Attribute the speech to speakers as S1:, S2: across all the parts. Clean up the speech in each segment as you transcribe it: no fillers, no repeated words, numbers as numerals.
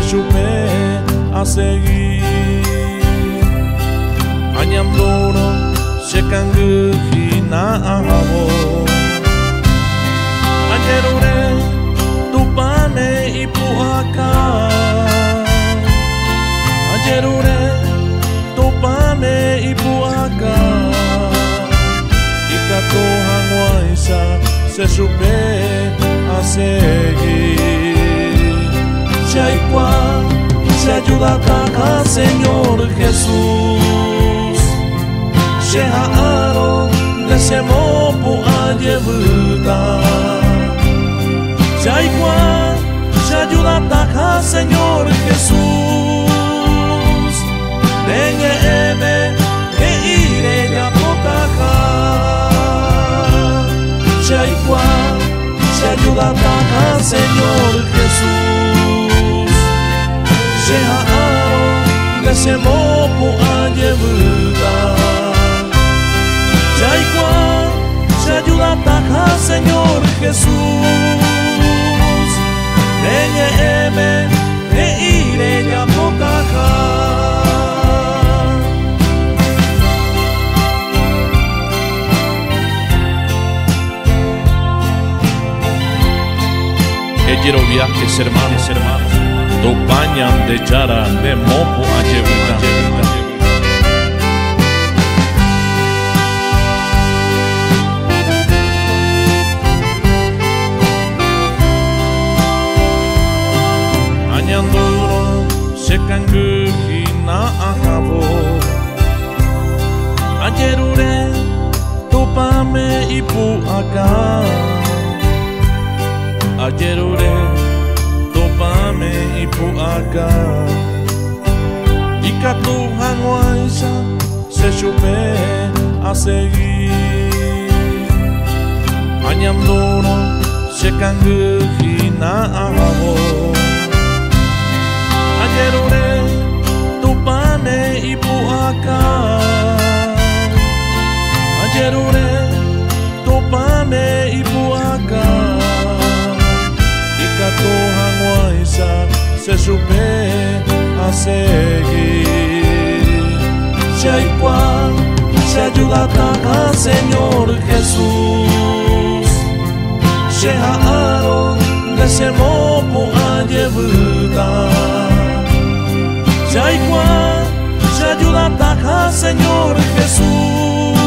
S1: chupe a seguir. Anyamdoro se kanguhina ahavo. Ajerure tupane ipuaka. Ajerure tupane ipuaka. Ikato hanguaisa se chupe a seguir. Chaikwa se ayuda a Señor Jesús. Sheharo desemo pu ayevuta. Chaikwa se ayuda a Señor Jesús. Dengue eme e ire ya potaja. Chaikwa se ayuda a Señor Jesús. Sheharo desemo pu ayevuta. Chaikwa se ayuda a Señor Jesús. Dengue eme e ire ya potaja. Quiero viajes, hermanos, Topañan de Chara, de Mopo a Yebuta. Añandoro se kanguhina ahavo. Ajerure topame ipu acá. Ajerure topame ipuaka. Ikatu hanguaisa se chupe a seguir. Anyamdoro se kanguhina ahavo. Ajerure topame ipuaka. Ajerure topame ipuaka. Ikato hanguaisa se chupe a seguir. Chaikwa se ayuda a Señor Jesús. Sheharo desemo pu ayevuta. Chaikwa se ayuda a Señor Jesús.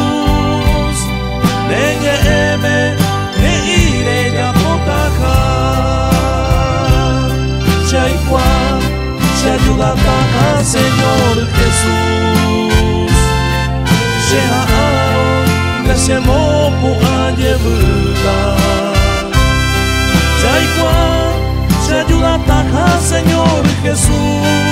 S1: Dengue eme e ire ya potaja. Chaikwa se ayuda a Señor Jesús. Sheharo desemo pu ayevuta. Chaikwa se ayuda a Señor Jesús.